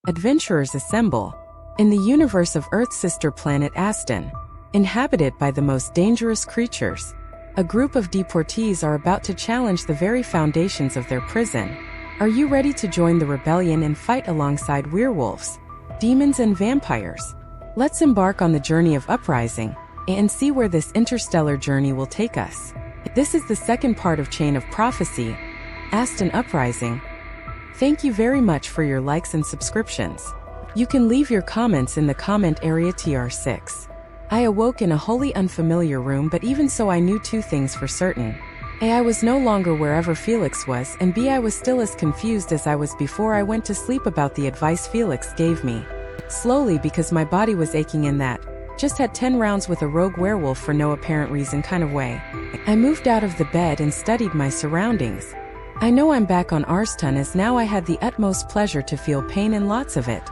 Adventurers assemble. In the universe of Earth's sister planet Aston, inhabited by the most dangerous creatures, a group of deportees are about to challenge the very foundations of their prison. Are you ready to join the rebellion and fight alongside werewolves, demons and vampires? Let's embark on the journey of uprising and see where this interstellar journey will take us. This is the second part of Chain of Prophecy, Aston Uprising. Thank you very much for your likes and subscriptions. You can leave your comments in the comment area. TR6. I awoke in a wholly unfamiliar room, but even so I knew two things for certain. A, I was no longer wherever Felix was, and B, I was still as confused as I was before I went to sleep about the advice Felix gave me. Slowly, because my body was aching in that just had 10 rounds with a rogue werewolf for no apparent reason kind of way. I moved out of the bed and studied my surroundings. I know I'm back on Aston, as now I had the utmost pleasure to feel pain and lots of it.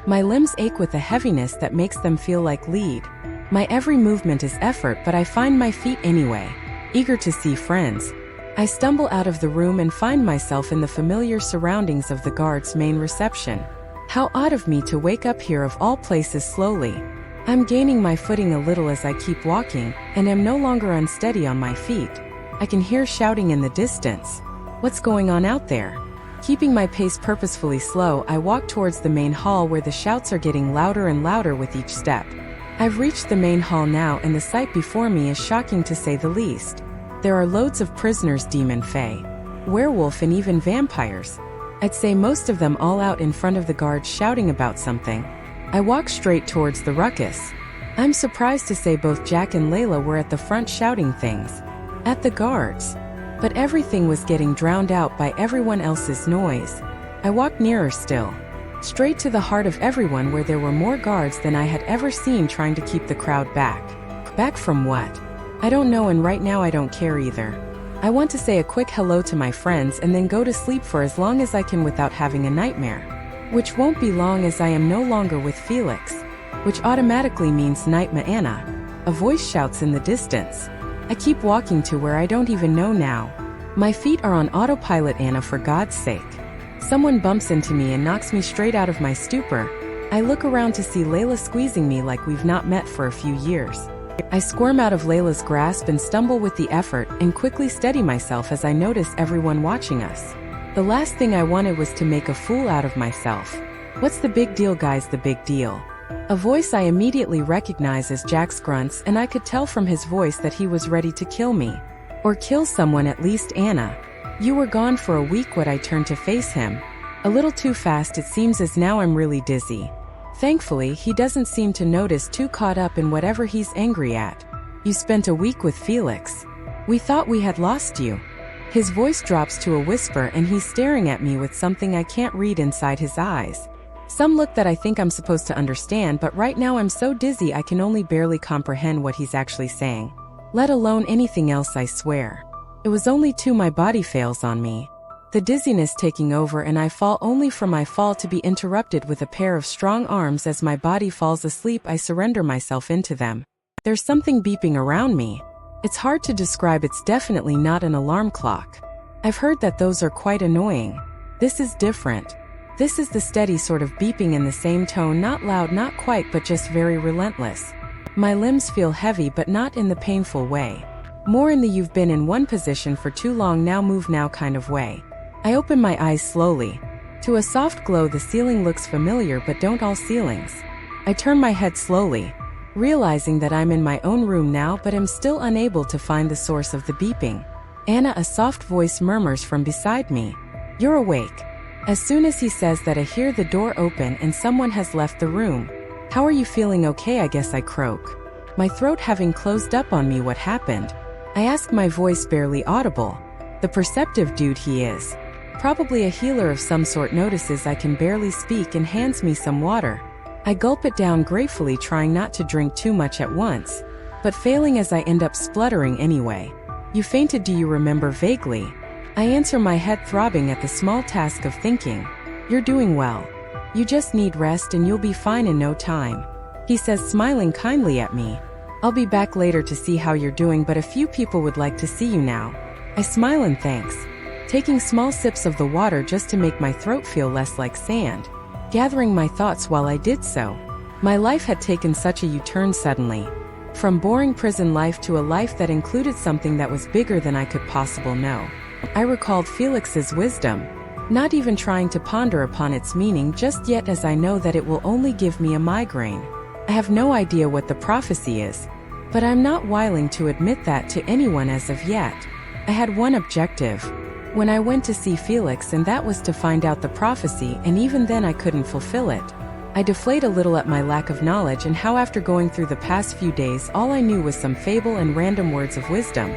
My limbs ache with a heaviness that makes them feel like lead. My every movement is effort, but I find my feet anyway, eager to see friends. I stumble out of the room and find myself in the familiar surroundings of the guard's main reception. How odd of me to wake up here of all places slowly. I'm gaining my footing a little as I keep walking, and am no longer unsteady on my feet. I can hear shouting in the distance. What's going on out there? Keeping my pace purposefully slow, I walk towards the main hall where the shouts are getting louder and louder with each step. I've reached the main hall now, and the sight before me is shocking to say the least. There are loads of prisoners, demon, fae, werewolf and even vampires. I'd say most of them all out in front of the guards shouting about something. I walk straight towards the ruckus. I'm surprised to say both Jack and Layla were at the front shouting things at the guards. But everything was getting drowned out by everyone else's noise. I walked nearer still, straight to the heart of everyone, where there were more guards than I had ever seen, trying to keep the crowd back. Back from what? I don't know, and right now I don't care either. I want to say a quick hello to my friends and then go to sleep for as long as I can without having a nightmare. Which won't be long, as I am no longer with Felix, which automatically means Nightmare Anna. A voice shouts in the distance. I keep walking to where I don't even know now. My feet are on autopilot. Anna, for God's sake. Someone bumps into me and knocks me straight out of my stupor. I look around to see Layla squeezing me like we've not met for a few years. I squirm out of Layla's grasp and stumble with the effort, and quickly steady myself as I notice everyone watching us. The last thing I wanted was to make a fool out of myself. What's the big deal, guys? The big deal. A voice I immediately recognize as Jack's grunts, and I could tell from his voice that he was ready to kill me. Or kill someone, at least. Anna, you were gone for a week. Would I turn to face him? A little too fast, it seems, as now I'm really dizzy. Thankfully, he doesn't seem to notice, too caught up in whatever he's angry at. You spent a week with Felix. We thought we had lost you. His voice drops to a whisper, and he's staring at me with something I can't read inside his eyes. Some look that I think I'm supposed to understand, but right now I'm so dizzy I can only barely comprehend what he's actually saying. Let alone anything else, I swear. It was only two. My body fails on me, the dizziness taking over, and I fall, only for my fall to be interrupted with a pair of strong arms. As my body falls asleep, I surrender myself into them. There's something beeping around me. It's hard to describe. It's definitely not an alarm clock. I've heard that those are quite annoying. This is different. This is the steady sort of beeping in the same tone, not loud, not quite, but just very relentless. My limbs feel heavy, but not in the painful way. More in the you've been in one position for too long now, move now kind of way. I open my eyes slowly. To a soft glow, the ceiling looks familiar, but don't all ceilings. I turn my head slowly, realizing that I'm in my own room now, but am still unable to find the source of the beeping. Anna, a soft voice murmurs from beside me. You're awake. As soon as he says that, I hear the door open and someone has left the room. How are you feeling? Okay, I guess, I croak, my throat having closed up on me. What happened? I ask, my voice barely audible. The perceptive dude he is, probably a healer of some sort, notices I can barely speak and hands me some water. I gulp it down gratefully, trying not to drink too much at once, but failing as I end up spluttering anyway. You fainted, do you remember? Vaguely, I answer, my head throbbing at the small task of thinking. You're doing well. You just need rest and you'll be fine in no time, he says, smiling kindly at me. I'll be back later to see how you're doing, but a few people would like to see you now. I smile and thanks, taking small sips of the water just to make my throat feel less like sand. gathering my thoughts while I did so. My life had taken such a U-turn suddenly. From boring prison life to a life that included something that was bigger than I could possibly know. I recalled Felix's wisdom, not even trying to ponder upon its meaning just yet, as I know that it will only give me a migraine. I have no idea what the prophecy is, but I'm not willing to admit that to anyone as of yet. I had one objective when I went to see Felix, and that was to find out the prophecy, and even then I couldn't fulfill it. I deflate a little at my lack of knowledge and how after going through the past few days all I knew was some fable and random words of wisdom.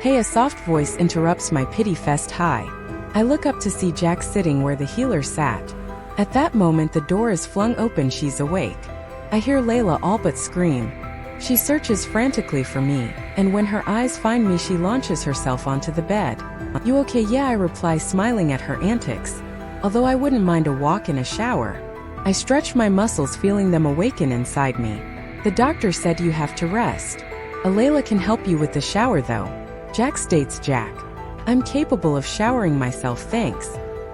Hey, a soft voice interrupts my pity fest high. I look up to see Jack sitting where the healer sat. At that moment the door is flung open. She's awake. I hear Layla all but scream. She searches frantically for me, and when her eyes find me she launches herself onto the bed. You okay? Yeah, I reply, smiling at her antics. Although I wouldn't mind a walk in a shower. I stretch my muscles, feeling them awaken inside me. The doctor said you have to rest. Layla can help you with the shower though, Jack states. Jack, I'm capable of showering myself, thanks.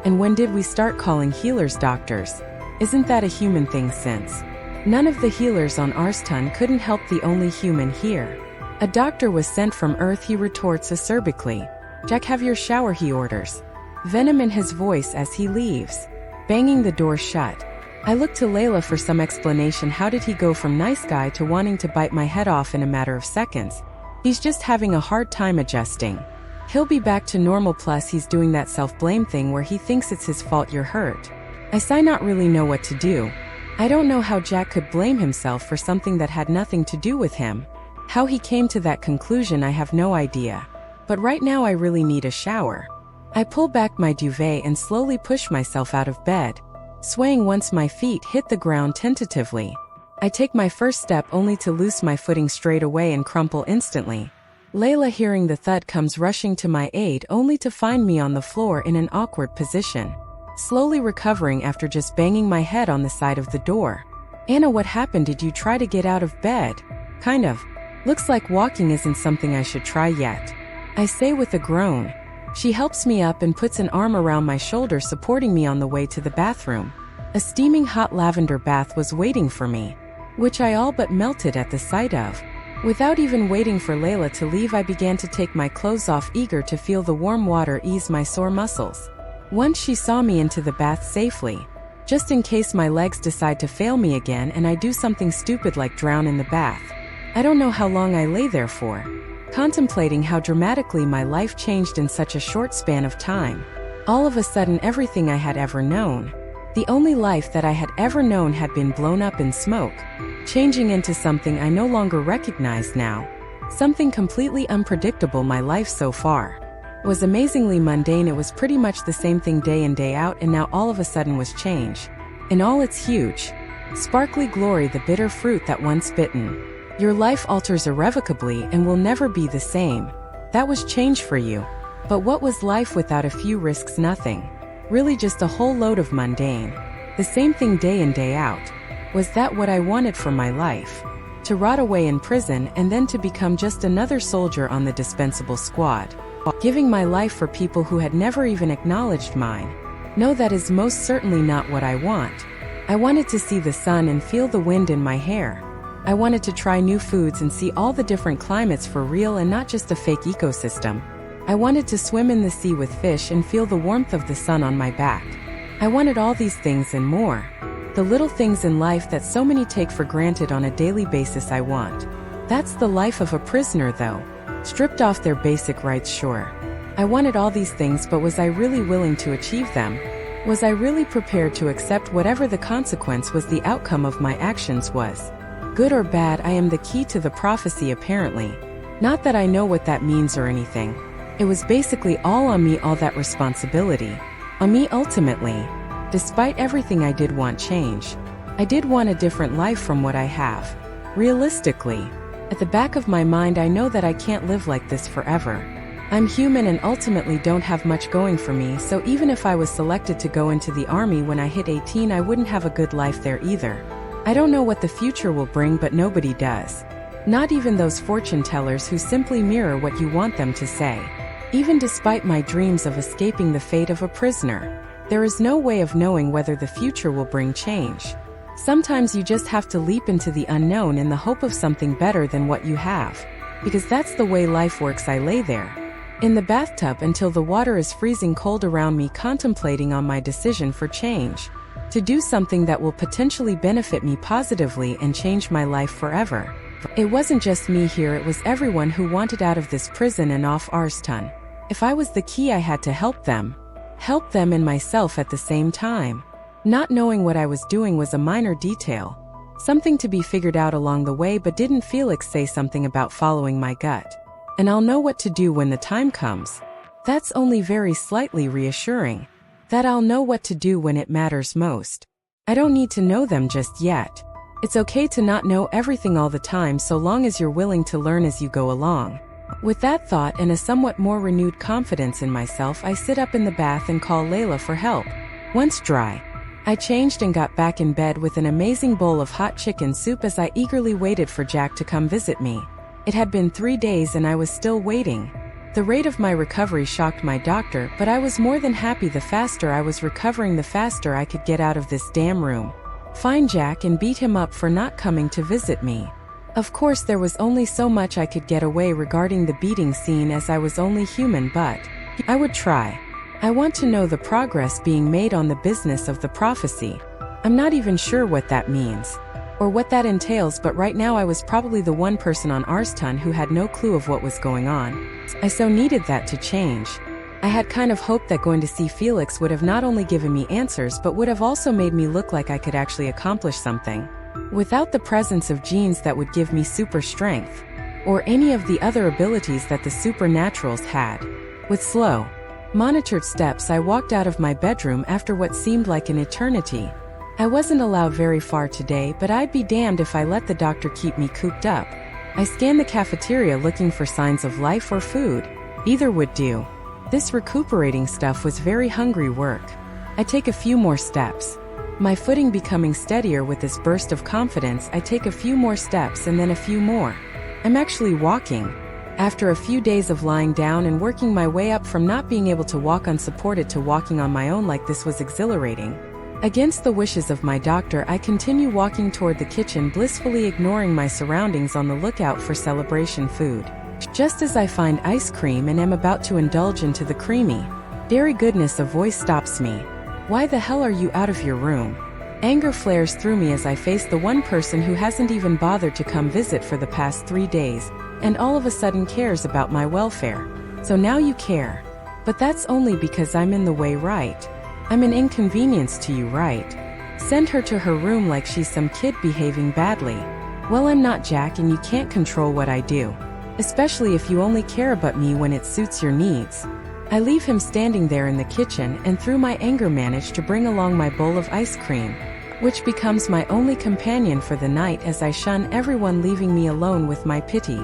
And when did we start calling healers doctors? Isn't that a human thing since none of the healers on Aston couldn't help the only human here? A doctor was sent from Earth, he retorts acerbically. Jack, have your shower, he orders, venom in his voice as he leaves, banging the door shut. I look to Layla for some explanation. How did he go from nice guy to wanting to bite my head off in a matter of seconds? He's just having a hard time adjusting. He'll be back to normal, plus he's doing that self-blame thing where he thinks it's his fault you're hurt. I sigh, not really know what to do. I don't know how Jack could blame himself for something that had nothing to do with him. How he came to that conclusion I have no idea. But right now I really need a shower. I pull back my duvet and slowly push myself out of bed, swaying once my feet hit the ground tentatively. I take my first step only to lose my footing straight away and crumple instantly. Layla, hearing the thud, comes rushing to my aid only to find me on the floor in an awkward position, slowly recovering after just banging my head on the side of the door. Anna, what happened? Did you try to get out of bed? Kind of. Looks like walking isn't something I should try yet, I say with a groan. She helps me up and puts an arm around my shoulder, supporting me on the way to the bathroom. A steaming hot lavender bath was waiting for me, which I all but melted at the sight of. Without even waiting for Layla to leave, I began to take my clothes off, eager to feel the warm water ease my sore muscles. Once she saw me into the bath safely, just in case my legs decide to fail me again and I do something stupid like drown in the bath. I don't know how long I lay there for, contemplating how dramatically my life changed in such a short span of time. All of a sudden everything I had ever known, the only life that I had ever known, had been blown up in smoke, changing into something I no longer recognized now. Something completely unpredictable. My life so far was amazingly mundane. It was pretty much the same thing day in day out, and now all of a sudden was change. In all its huge, sparkly glory, the bitter fruit that once bitten. Your life alters irrevocably and will never be the same. That was change for you. But what was life without a few risks? Nothing. Really, just a whole load of mundane. The same thing day in day out. Was that what I wanted for my life? To rot away in prison and then to become just another soldier on the dispensable squad, giving my life for people who had never even acknowledged mine? No, that is most certainly not what I want. I wanted to see the sun and feel the wind in my hair. I wanted to try new foods and see all the different climates for real and not just a fake ecosystem. I wanted to swim in the sea with fish and feel the warmth of the sun on my back. I wanted all these things and more. The little things in life that so many take for granted on a daily basis I want. That's the life of a prisoner though, stripped off their basic rights. Sure, I wanted all these things, but was I really willing to achieve them? Was I really prepared to accept whatever the consequence was, the outcome of my actions was? Good or bad, I am the key to the prophecy apparently. Not that I know what that means or anything. It was basically all on me, all that responsibility. On me ultimately. Despite everything, I did want change. I did want a different life from what I have. Realistically, at the back of my mind I know that I can't live like this forever. I'm human and ultimately don't have much going for me, so even if I was selected to go into the army when I hit 18, I wouldn't have a good life there either. I don't know what the future will bring, but nobody does. Not even those fortune tellers who simply mirror what you want them to say. Even despite my dreams of escaping the fate of a prisoner, There is no way of knowing whether the future will bring change. Sometimes you just have to leap into the unknown in the hope of something better than what you have. Because that's the way life works. I lay there in the bathtub until the water is freezing cold around me, contemplating on my decision for change. To do something that will potentially benefit me positively and change my life forever. It wasn't just me here, it was everyone who wanted out of this prison and off Aston. If I was the key, I had to help them and myself at the same time. Not knowing what I was doing was a minor detail, something to be figured out along the way, but didn't Felix say something about following my gut? And I'll know what to do when the time comes. That's only very slightly reassuring. That I'll know what to do when it matters most. I don't need to know them just yet. It's okay to not know everything all the time so long as you're willing to learn as you go along. With that thought and a somewhat more renewed confidence in myself, I sit up in the bath and call Layla for help. Once dry, I changed and got back in bed with an amazing bowl of hot chicken soup as I eagerly waited for Jack to come visit me. It had been 3 days and I was still waiting. The rate of my recovery shocked my doctor, but I was more than happy. The faster I was recovering, the faster I could get out of this damn room. Find Jack and beat him up for not coming to visit me. Of course, there was only so much I could get away regarding the beating scene, as I was only human, but I would try. I want to know the progress being made on the business of the prophecy. I'm not even sure what that means, or what that entails, but right now I was probably the one person on Aston who had no clue of what was going on. I so needed that to change. I had kind of hoped that going to see Felix would have not only given me answers but would have also made me look like I could actually accomplish something. Without the presence of genes that would give me super strength, or any of the other abilities that the supernaturals had. With slow, monitored steps, I walked out of my bedroom after what seemed like an eternity. I wasn't allowed very far today, but I'd be damned if I let the doctor keep me cooped up. I scanned the cafeteria looking for signs of life or food. Either would do. This recuperating stuff was very hungry work. I take a few more steps. My footing becoming steadier with this burst of confidence. I take a few more steps and then a few more. I'm actually walking. After a few days of lying down and working my way up from not being able to walk unsupported to walking on my own like this was exhilarating. Against the wishes of my doctor, I continue walking toward the kitchen, blissfully ignoring my surroundings on the lookout for celebration food. Just as I find ice cream and am about to indulge into the creamy, dairy goodness, a voice stops me. Why the hell are you out of your room? Anger flares through me as I face the one person who hasn't even bothered to come visit for the past 3 days, and all of a sudden cares about my welfare. So now you care. But that's only because I'm in the way, right? I'm an inconvenience to you, right? Send her to her room like she's some kid behaving badly. Well, I'm not Jack and you can't control what I do. Especially if you only care about me when it suits your needs. I leave him standing there in the kitchen and through my anger manage to bring along my bowl of ice cream, which becomes my only companion for the night as I shun everyone, leaving me alone with my pity.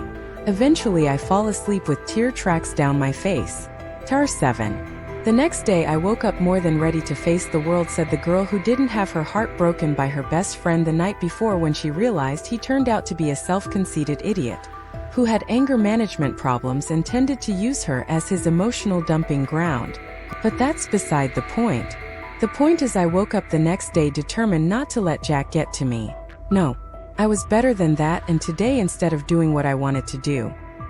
Eventually I fall asleep with tear tracks down my face. Tar 7. The next day I woke up more than ready to face the world, said the girl who didn't have her heart broken by her best friend the night before when she realized he turned out to be a self-conceited idiot who had anger management problems and tended to use her as his emotional dumping ground. But that's beside the point. The point is I woke up the next day determined not to let Jack get to me. No, I was better than that, and today instead of doing what I wanted to do,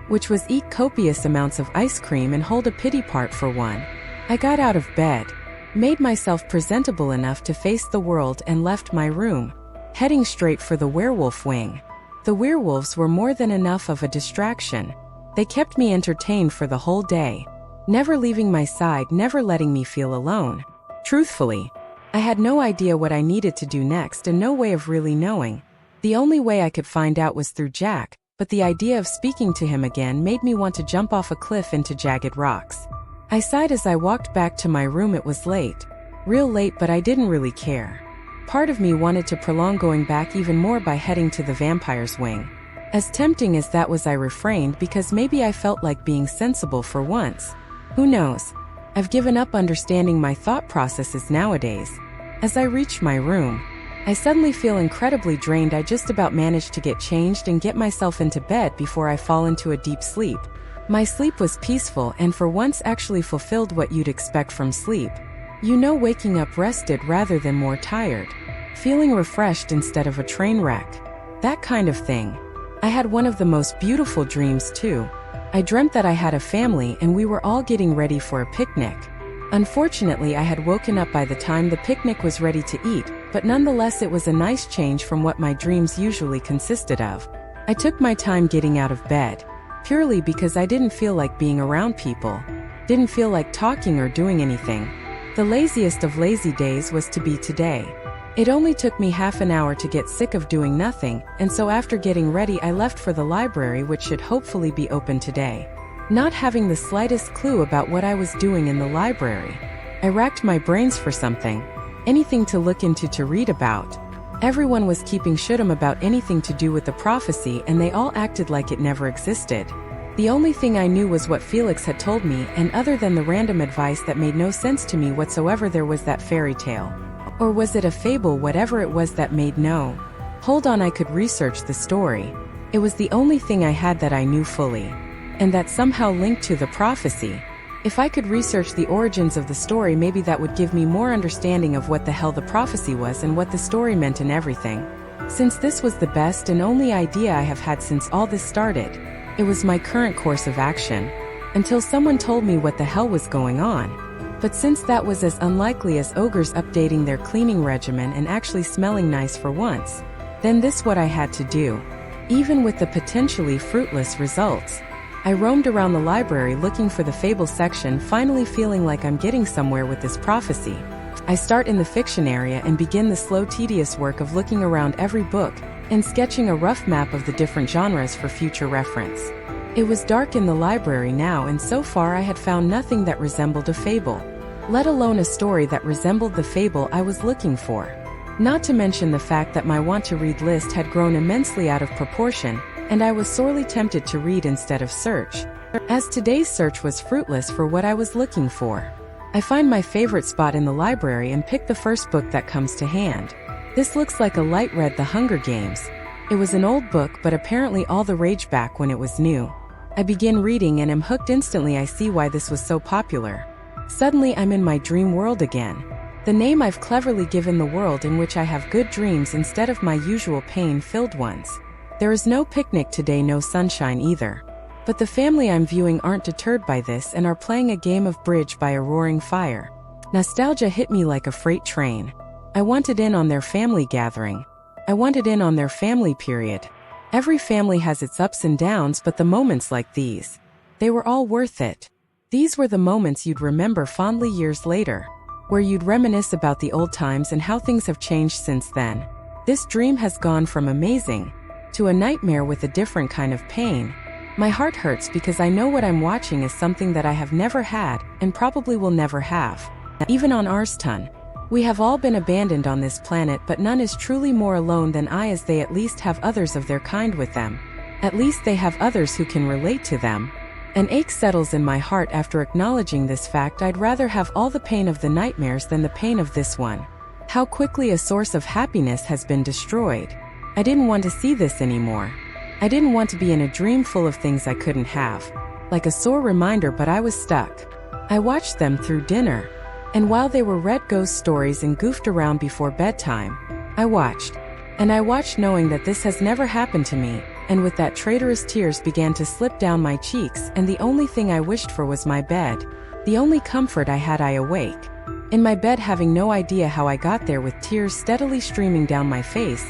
which was eat copious amounts of ice cream and hold a pity part for one, I got out of bed, made myself presentable enough to face the world and left my room, heading straight for the werewolf wing. The werewolves were more than enough of a distraction. They kept me entertained for the whole day, never leaving my side, never letting me feel alone. Truthfully, I had no idea what I needed to do next and no way of really knowing. The only way I could find out was through Jack, but the idea of speaking to him again made me want to jump off a cliff into jagged rocks. I sighed as I walked back to my room. It was late. Real late, but I didn't really care. Part of me wanted to prolong going back even more by heading to the vampire's wing. As tempting as that was, I refrained because maybe I felt like being sensible for once. Who knows? I've given up understanding my thought processes nowadays. As I reach my room, I suddenly feel incredibly drained. I just about managed to get changed and get myself into bed before I fall into a deep sleep. My sleep was peaceful and for once actually fulfilled what you'd expect from sleep. You know, waking up rested rather than more tired. Feeling refreshed instead of a train wreck. That kind of thing. I had one of the most beautiful dreams too. I dreamt that I had a family and we were all getting ready for a picnic. Unfortunately, I had woken up by the time the picnic was ready to eat, but nonetheless it was a nice change from what my dreams usually consisted of. I took my time getting out of bed, purely because I didn't feel like being around people. Didn't feel like talking or doing anything. The laziest of lazy days was to be today. It only took me half an hour to get sick of doing nothing, and so after getting ready I left for the library, which should hopefully be open today. Not having the slightest clue about what I was doing in the library. I racked my brains for something. Anything to look into, to read about. Everyone was keeping shut'em about anything to do with the prophecy, and they all acted like it never existed. The only thing I knew was what Felix had told me, and other than the random advice that made no sense to me whatsoever, there was that fairy tale. Or was it a fable? Whatever it was that made no. Hold on, I could research the story. It was the only thing I had that I knew fully. And that somehow linked to the prophecy. If I could research the origins of the story, maybe that would give me more understanding of what the hell the prophecy was and what the story meant and everything. Since this was the best and only idea I have had since all this started, it was my current course of action. Until someone told me what the hell was going on. But since that was as unlikely as ogres updating their cleaning regimen and actually smelling nice for once, then this what I had to do. Even with the potentially fruitless results. I roamed around the library looking for the fable section, finally feeling like I'm getting somewhere with this prophecy. I start in the fiction area and begin the slow, tedious work of looking around every book and sketching a rough map of the different genres for future reference. It was dark in the library now, and so far I had found nothing that resembled a fable, let alone a story that resembled the fable I was looking for. Not to mention the fact that my want-to-read list had grown immensely out of proportion, and I was sorely tempted to read instead of search, as today's search was fruitless for what I was looking for. I find my favorite spot in the library and pick the first book that comes to hand. This looks like a light read The Hunger Games. It was an old book, but apparently all the rage back when it was new. I begin reading and am hooked instantly. I see why this was so popular. Suddenly I'm in my dream world again. The name I've cleverly given the world in which I have good dreams instead of my usual pain-filled ones. There is no picnic today, no sunshine either. But the family I'm viewing aren't deterred by this and are playing a game of bridge by a roaring fire. Nostalgia hit me like a freight train. I wanted in on their family gathering. I wanted in on their family period. Every family has its ups and downs, but the moments like these, they were all worth it. These were the moments you'd remember fondly years later, where you'd reminisce about the old times and how things have changed since then. This dream has gone from amazing to a nightmare with a different kind of pain. My heart hurts because I know what I'm watching is something that I have never had and probably will never have. Even on Aston, we have all been abandoned on this planet, but none is truly more alone than I, as they at least have others of their kind with them. At least they have others who can relate to them. An ache settles in my heart after acknowledging this fact. I'd rather have all the pain of the nightmares than the pain of this one. How quickly a source of happiness has been destroyed. I didn't want to see this anymore. I didn't want to be in a dream full of things I couldn't have. Like a sore reminder, but I was stuck. I watched them through dinner. And while they were read ghost stories and goofed around before bedtime, I watched. And I watched knowing that this has never happened to me, and with that traitorous tears began to slip down my cheeks, and the only thing I wished for was my bed. The only comfort I had. I awake in my bed, having no idea how I got there, with tears steadily streaming down my face.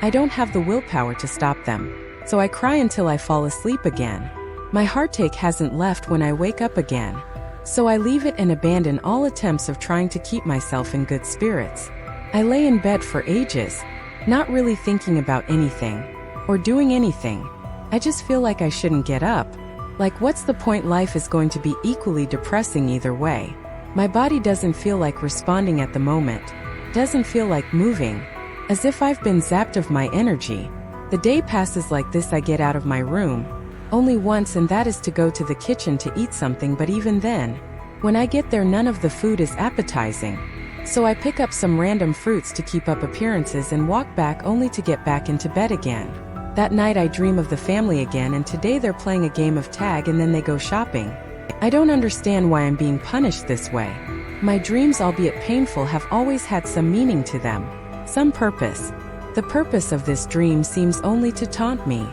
I don't have the willpower to stop them, so I cry until I fall asleep again. My heartache hasn't left when I wake up again. So I leave it and abandon all attempts of trying to keep myself in good spirits. I lay in bed for ages, not really thinking about anything, or doing anything. I just feel like I shouldn't get up. Like, what's the point? Life is going to be equally depressing either way. My body doesn't feel like responding at the moment. Doesn't feel like moving. As if I've been zapped of my energy. The day passes like this. I get out of my room only once, and that is to go to the kitchen to eat something, but even then, when I get there, none of the food is appetizing. So I pick up some random fruits to keep up appearances and walk back, only to get back into bed again. That night I dream of the family again, and today they're playing a game of tag and then they go shopping. I don't understand why I'm being punished this way. My dreams, albeit painful, have always had some meaning to them, some purpose. The purpose of this dream seems only to taunt me,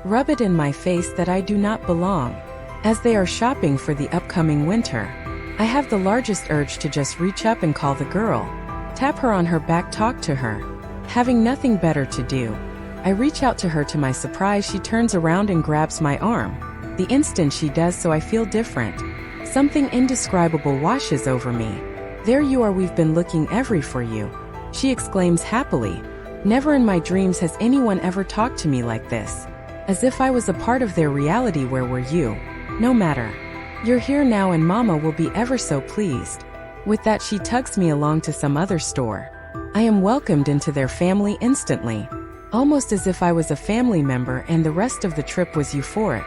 rub it in my face that I do not belong. As they are shopping for the upcoming winter, I have the largest urge to just reach up and call the girl, tap her on her back, talk to her. Having nothing better to do, I reach out to her. To my surprise, she turns around and grabs my arm. The instant she does so, I feel different. Something indescribable washes over me. "There you are, we've been looking every for you," she exclaims happily. Never in my dreams has anyone ever talked to me like this. As if I was a part of their reality. "Where were you? No matter. You're here now and Mama will be ever so pleased." With that, she tugs me along to some other store. I am welcomed into their family instantly, almost as if I was a family member, and the rest of the trip was euphoric.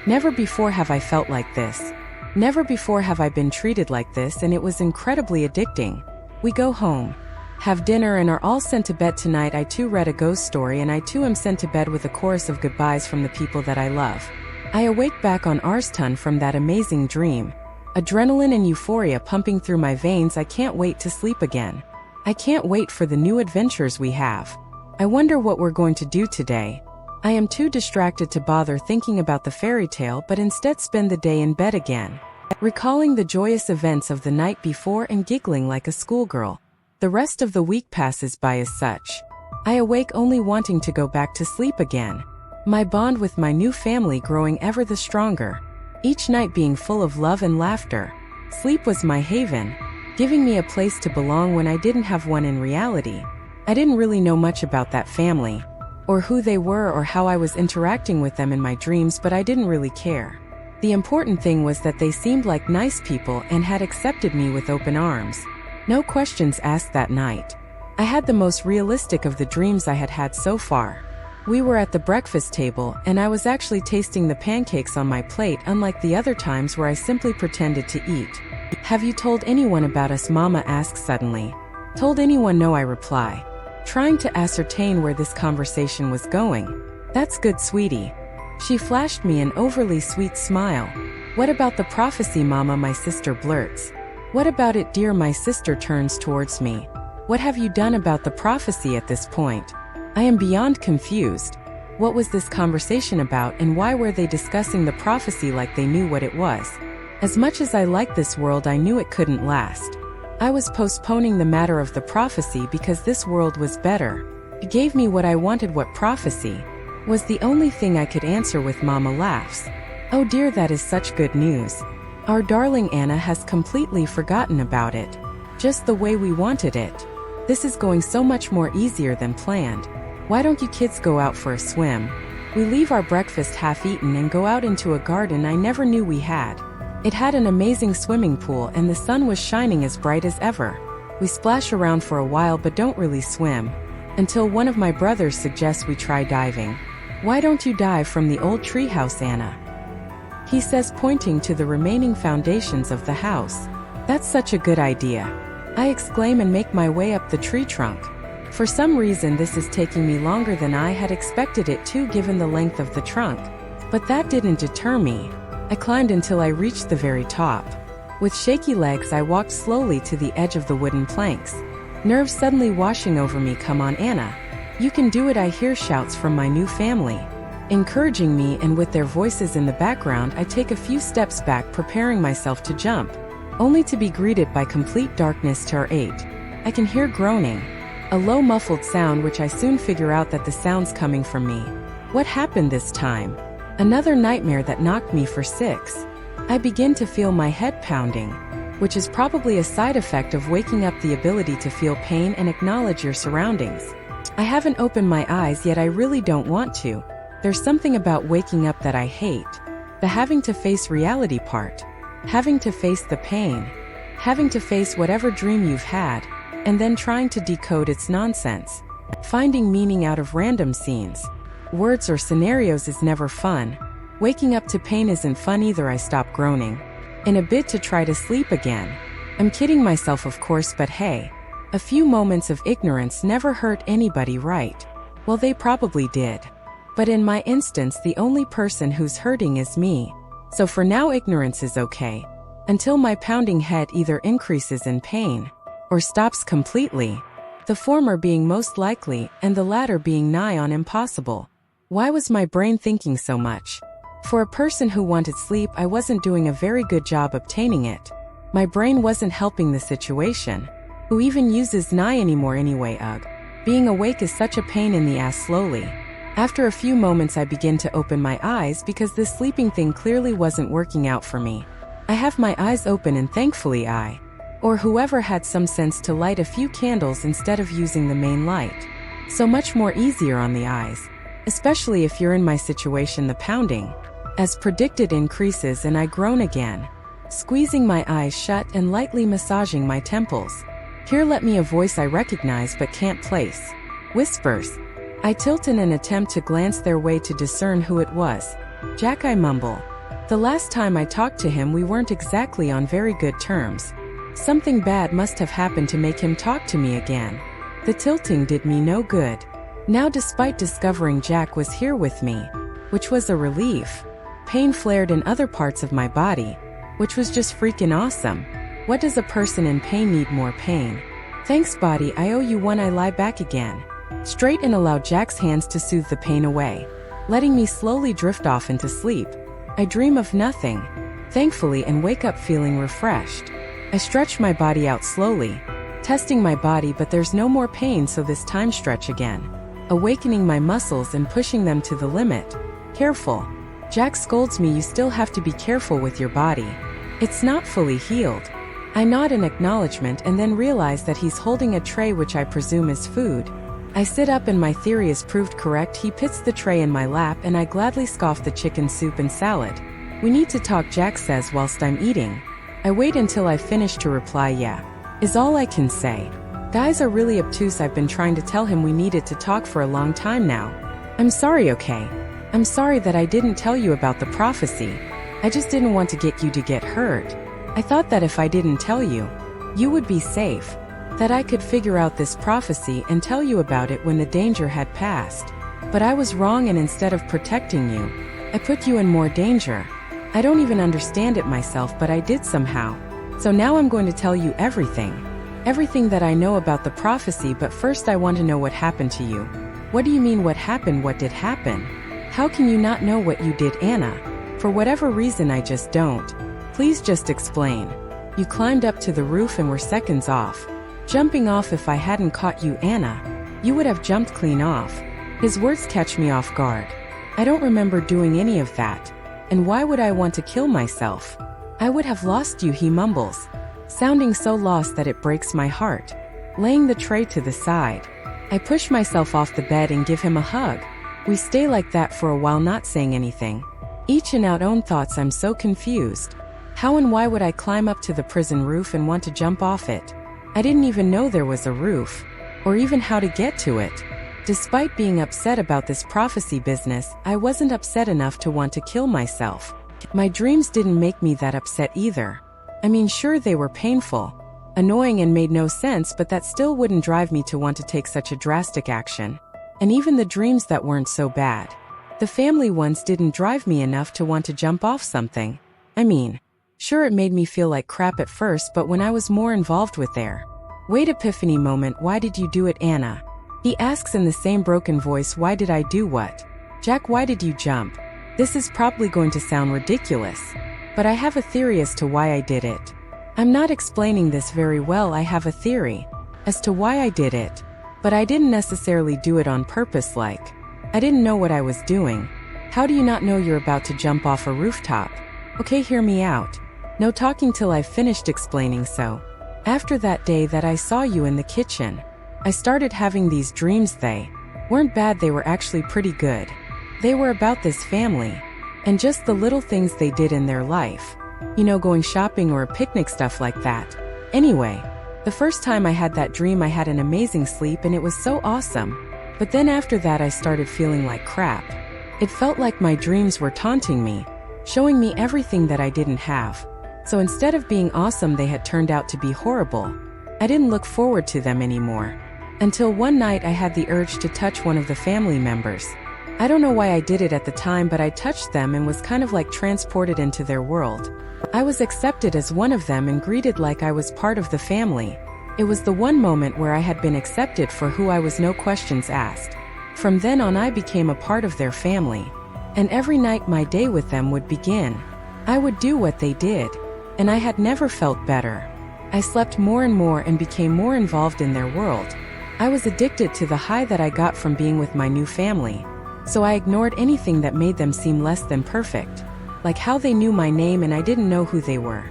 Never before have I felt like this. Never before have I been treated like this, and it was incredibly addicting. We go home, have dinner, and are all sent to bed. Tonight I too read a ghost story, and I too am sent to bed with a chorus of goodbyes from the people that I love. I awake back on Aston from that amazing dream. Adrenaline and euphoria pumping through my veins. I can't wait to sleep again. I can't wait for the new adventures we have. I wonder what we're going to do today. I am too distracted to bother thinking about the fairy tale, but instead spend the day in bed again, recalling the joyous events of the night before and giggling like a schoolgirl. The rest of the week passes by as such. I awake only wanting to go back to sleep again. My bond with my new family growing ever the stronger, each night being full of love and laughter. Sleep was my haven, giving me a place to belong when I didn't have one in reality. I didn't really know much about that family, or who they were, or how I was interacting with them in my dreams, but I didn't really care. The important thing was that they seemed like nice people and had accepted me with open arms. No questions asked that night. I had the most realistic of the dreams I had had so far. We were at the breakfast table, and I was actually tasting the pancakes on my plate, unlike the other times where I simply pretended to eat. "Have you told anyone about us?" Mama asks suddenly. "Told anyone?" "No," I reply, trying to ascertain where this conversation was going. "That's good, sweetie." She flashed me an overly sweet smile. "What about the prophecy, Mama?" my sister blurts. "What about it, dear?" My sister turns towards me. "What have you done about the prophecy?" At this point, I am beyond confused. What was this conversation about, and why were they discussing the prophecy like they knew what it was? As much as I liked this world, I knew it couldn't last. I was postponing the matter of the prophecy because this world was better. It gave me what I wanted. What prophecy? Was the only thing I could answer with. Mama laughs. "Oh dear, that is such good news. Our darling Anna has completely forgotten about it. Just the way we wanted it. This is going so much more easier than planned. Why don't you kids go out for a swim?" We leave our breakfast half eaten and go out into a garden I never knew we had. It had an amazing swimming pool, and the sun was shining as bright as ever. We splash around for a while but don't really swim, until one of my brothers suggests we try diving. "Why don't you dive from the old treehouse, Anna?" he says, pointing to the remaining foundations of the house. "That's such a good idea," I exclaim and make my way up the tree trunk. For some reason this is taking me longer than I had expected it to, given the length of the trunk. But that didn't deter me. I climbed until I reached the very top. With shaky legs I walked slowly to the edge of the wooden planks, nerves suddenly washing over me. "Come on, Anna. You can do it," I hear shouts from my new family, encouraging me, and with their voices in the background I take a few steps back, preparing myself to jump, only to be greeted by complete darkness. I can hear groaning, a low muffled sound which I soon figure out that the sound's coming from me. What happened this time? Another nightmare that knocked me for 6. I begin to feel my head pounding, which is probably a side effect of waking up, the ability to feel pain and acknowledge your surroundings. I haven't opened my eyes yet. I really don't want to. There's something about waking up that I hate. The having to face reality part. Having to face the pain. Having to face whatever dream you've had, and then trying to decode its nonsense. Finding meaning out of random scenes, words, or scenarios is never fun. Waking up to pain isn't fun either. I stop groaning, in a bid to try to sleep again. I'm kidding myself, of course, but hey, a few moments of ignorance never hurt anybody, right? Well, they probably did. But in my instance, the only person who's hurting is me. So for now, ignorance is okay. until my pounding head either increases in pain or stops completely, the former being most likely and the latter being nigh on impossible. Why was my brain thinking so much? For a person who wanted sleep, I wasn't doing a very good job obtaining it. My brain wasn't helping the situation. Who even uses nigh anymore anyway, ugh. Being awake is such a pain in the ass. Slowly, after a few moments, I begin to open my eyes because this sleeping thing clearly wasn't working out for me. I have my eyes open and thankfully I, or whoever had some sense to light a few candles instead of using the main light. So much more easier on the eyes. Especially if you're in my situation. The pounding, as predicted, increases and I groan again, squeezing my eyes shut and lightly massaging my temples. Here let me a voice I recognize but can't place. Whispers. I tilt in an attempt to glance their way to discern who it was. Jack, I mumble. The last time I talked to him we weren't exactly on very good terms. Something bad must have happened to make him talk to me again. The tilting did me no good. Now, despite discovering Jack was here with me, which was a relief, pain flared in other parts of my body, which was just freaking awesome. What does a person in pain need more pain? Thanks, body, I owe you one. I lie back again, straight, and allow Jack's hands to soothe the pain away, letting me slowly drift off into sleep. I dream of nothing, thankfully, and wake up feeling refreshed. I stretch my body out slowly, testing my body, but there's no more pain, so this time stretch again, awakening my muscles and pushing them to the limit. Careful. Jack scolds me, you still have to be careful with your body. It's not fully healed. I nod in acknowledgement and then realize that he's holding a tray which I presume is food. I sit up and my theory is proved correct. He puts the tray in my lap and I gladly scoff the chicken soup and salad. We need to talk, Jack says whilst I'm eating. I wait until I finish to reply, yeah, is all I can say. Guys are really obtuse. I've been trying to tell him we needed to talk for a long time now. I'm sorry, okay? I'm sorry that I didn't tell you about the prophecy. I just didn't want to get you to get hurt. I thought that if I didn't tell you, you would be safe. That I could figure out this prophecy and tell you about it when the danger had passed. But I was wrong, and instead of protecting you, I put you in more danger. I don't even understand it myself, but I did somehow. So now I'm going to tell you everything. Everything that I know about the prophecy, but first I want to know what happened to you. What do you mean what happened? What did happen? How can you not know what you did, Anna? For whatever reason I just don't. Please just explain. You climbed up to the roof and were seconds off. Jumping off. If I hadn't caught you, Anna, you would have jumped clean off. His words catch me off guard. I don't remember doing any of that. And why would I want to kill myself? I would have lost you, he mumbles, sounding so lost that it breaks my heart. Laying the tray to the side, I push myself off the bed and give him a hug. We stay like that for a while, not saying anything, each in our own thoughts. I'm so confused. How and why would I climb up to the prison roof and want to jump off it? I didn't even know there was a roof, or even how to get to it. Despite being upset about this prophecy business, I wasn't upset enough to want to kill myself. My dreams didn't make me that upset either. I mean, sure, they were painful, annoying, and made no sense, but that still wouldn't drive me to want to take such a drastic action. And even the dreams that weren't so bad, the family ones, didn't drive me enough to want to jump off something. I mean, sure, it made me feel like crap at first, but when I was more involved with their wait epiphany moment. Why did you do it, Anna? He asks in the same broken voice. Why did I do what? Jack, why did you jump? This is probably going to sound ridiculous, but I have a theory as to why I did it. I'm not explaining this very well. I have a theory as to why I did it, but I didn't necessarily do it on purpose. Like, I didn't know what I was doing. How do you not know you're about to jump off a rooftop? Okay, hear me out. No talking till I've finished explaining. So, after that day that I saw you in the kitchen, I started having these dreams. They weren't bad, they were actually pretty good. They were about this family, and just the little things they did in their life. You know, going shopping or a picnic, stuff like that. Anyway, the first time I had that dream, I had an amazing sleep and it was so awesome. But then after that I started feeling like crap. It felt like my dreams were taunting me, showing me everything that I didn't have. So instead of being awesome, they had turned out to be horrible. I didn't look forward to them anymore. Until one night I had the urge to touch one of the family members. I don't know why I did it at the time, but I touched them and was kind of like transported into their world. I was accepted as one of them and greeted like I was part of the family. It was the one moment where I had been accepted for who I was, no questions asked. From then on I became a part of their family. And every night my day with them would begin. I would do what they did. And I had never felt better. I slept more and more and became more involved in their world. I was addicted to the high that I got from being with my new family. So I ignored anything that made them seem less than perfect. Like how they knew my name and I didn't know who they were.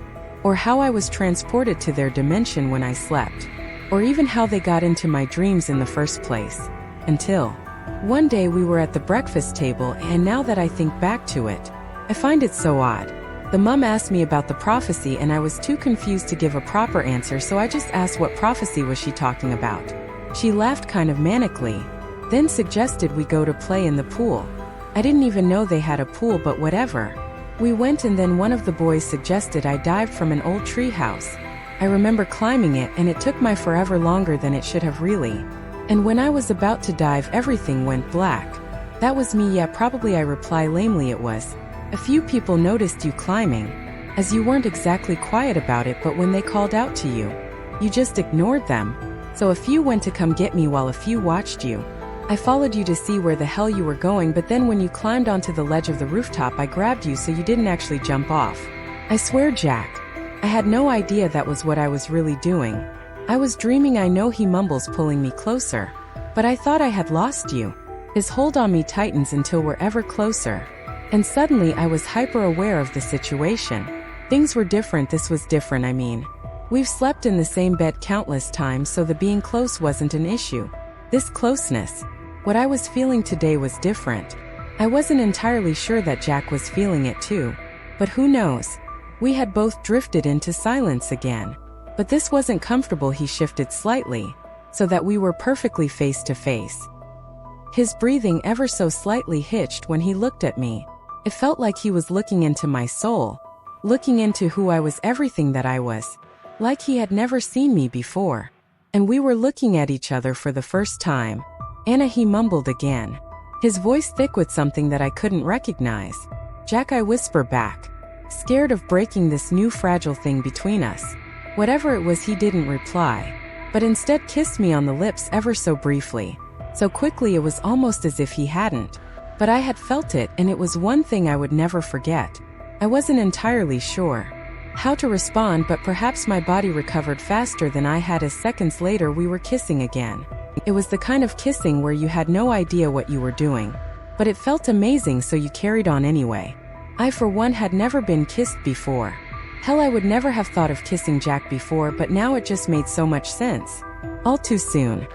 Or how I was transported to their dimension when I slept. Or even how they got into my dreams in the first place. Until one day we were at the breakfast table, and now that I think back to it, I find it so odd. The mom asked me about the prophecy and I was too confused to give a proper answer, so I just asked what prophecy was she talking about. She laughed kind of manically, then suggested we go to play in the pool. I didn't even know they had a pool, but whatever. We went, and then one of the boys suggested I dived from an old tree house. I remember climbing it, and it took my forever longer than it should have really. And when I was about to dive, everything went black. That was me. Yeah, probably, I reply lamely. It was. A few people noticed you climbing, as you weren't exactly quiet about it, but when they called out to you, you just ignored them. So a few went to come get me while a few watched you. I followed you to see where the hell you were going, but then when you climbed onto the ledge of the rooftop I grabbed you so you didn't actually jump off. I swear, Jack, I had no idea that was what I was really doing. I was dreaming. I know, he mumbles, pulling me closer. But I thought I had lost you. His hold on me tightens until we're ever closer. And suddenly I was hyper aware of the situation. Things were different. This was different, I mean. We've slept in the same bed countless times, so the being close wasn't an issue. This closeness, what I was feeling today, was different. I wasn't entirely sure that Jack was feeling it too. But who knows? We had both drifted into silence again. But this wasn't comfortable. He shifted slightly, so that we were perfectly face to face. His breathing ever so slightly hitched when he looked at me. It felt like he was looking into my soul, looking into who I was, everything that I was. Like he had never seen me before. And we were looking at each other for the first time. Anna, he mumbled again, his voice thick with something that I couldn't recognize. Jack, I whisper back, scared of breaking this new fragile thing between us. Whatever it was, he didn't reply, but instead kissed me on the lips ever so briefly. So quickly it was almost as if he hadn't. But I had felt it, and it was one thing I would never forget. I wasn't entirely sure how to respond, but perhaps my body recovered faster than I had, as seconds later we were kissing again. It was the kind of kissing where you had no idea what you were doing, but it felt amazing, so you carried on anyway. I, for one, had never been kissed before. Hell, I would never have thought of kissing Jack before, but now it just made so much sense. All too soon.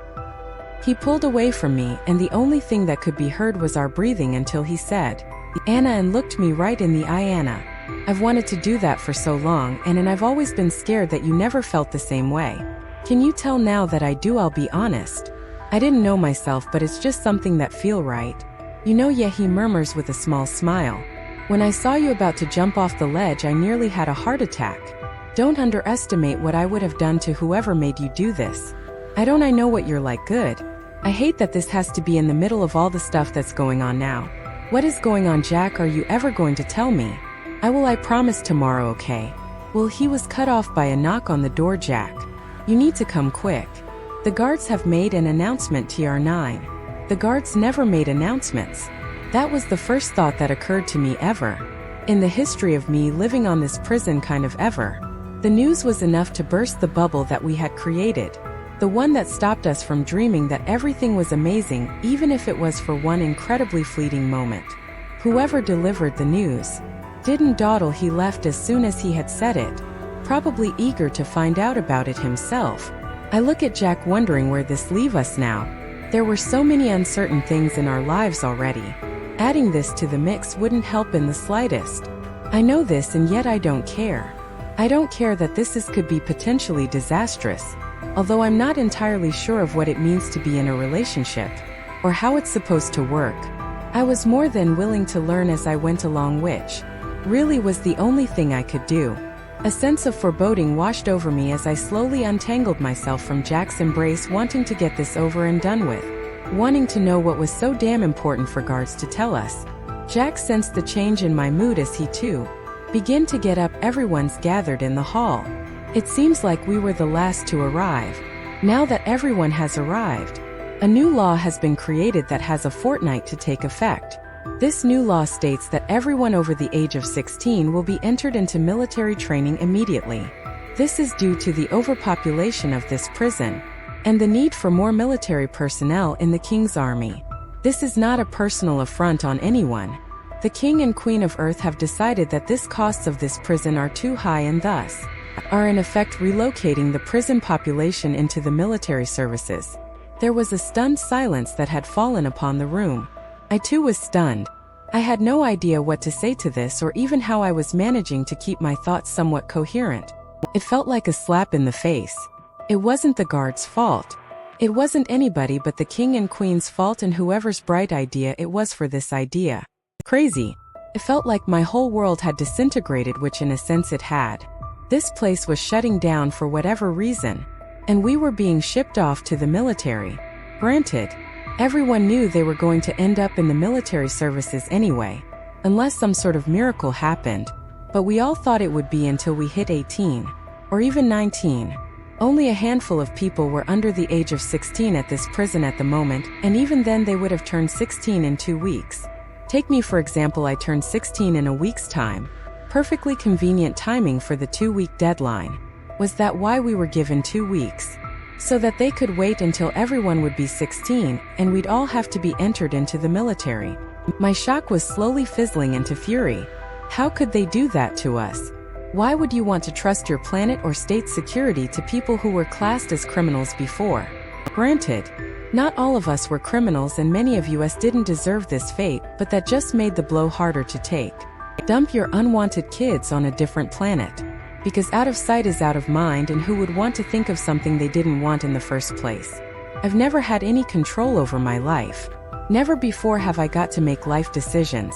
He pulled away from me, and the only thing that could be heard was our breathing until he said, Anna, and looked me right in the eye. Anna, I've wanted to do that for so long, and I've always been scared that you never felt the same way. Can you tell now that I do? I'll be honest. I didn't know myself, but it's just something that feel right. You know, yeah, he murmurs with a small smile. When I saw you about to jump off the ledge, I nearly had a heart attack. Don't underestimate what I would have done to whoever made you do this. I know what you're like. Good. I hate that this has to be in the middle of all the stuff that's going on now. What is going on, Jack? Are you ever going to tell me? I will, I promise, tomorrow, okay? Well, he was cut off by a knock on the door. Jack, you need to come quick. The guards have made an announcement. TR9. The guards never made announcements. That was the first thought that occurred to me ever. In the history of me living on this prison, kind of ever. The news was enough to burst the bubble that we had created. The one that stopped us from dreaming that everything was amazing, even if it was for one incredibly fleeting moment. Whoever delivered the news didn't dawdle. He left as soon as he had said it, probably eager to find out about it himself. I look at Jack, wondering where this leave us now. There were so many uncertain things in our lives already. Adding this to the mix wouldn't help in the slightest. I know this, and yet I don't care. I don't care that this could be potentially disastrous. Although I'm not entirely sure of what it means to be in a relationship, or how it's supposed to work. I was more than willing to learn as I went along, which really was the only thing I could do. A sense of foreboding washed over me as I slowly untangled myself from Jack's embrace, wanting to get this over and done with. wanting to know what was so damn important for guards to tell us. Jack sensed the change in my mood as he too began to get up. Everyone's gathered in the hall. It seems like we were the last to arrive. Now that everyone has arrived, a new law has been created that has a fortnight to take effect. This new law states that everyone over the age of 16 will be entered into military training immediately. This is due to the overpopulation of this prison and the need for more military personnel in the King's army. This is not a personal affront on anyone. The King and Queen of Earth have decided that the costs of this prison are too high and thus are in effect relocating the prison population into the military services. There was a stunned silence that had fallen upon the room. I too was stunned. I had no idea what to say to this or even how I was managing to keep my thoughts somewhat coherent. It felt like a slap in the face. It wasn't the guard's fault. It wasn't anybody but the King and Queen's fault and whoever's bright idea it was for this idea. Crazy. It felt like my whole world had disintegrated, which in a sense it had. This place was shutting down for whatever reason, and we were being shipped off to the military. Granted, everyone knew they were going to end up in the military services anyway, unless some sort of miracle happened, but we all thought it would be until we hit 18, or even 19. Only a handful of people were under the age of 16 at this prison at the moment, and even then they would have turned 16 in 2 weeks. Take me for example, I turned 16 in a week's time. Perfectly convenient timing for the 2-week deadline. Was that why we were given 2 weeks? So that they could wait until everyone would be 16, and we'd all have to be entered into the military. My shock was slowly fizzling into fury. How could they do that to us? Why would you want to trust your planet or state's security to people who were classed as criminals before? Granted, not all of us were criminals and many of us didn't deserve this fate, but that just made the blow harder to take. Dump your unwanted kids on a different planet. Because out of sight is out of mind, and who would want to think of something they didn't want in the first place? I've never had any control over my life. Never before have I got to make life decisions.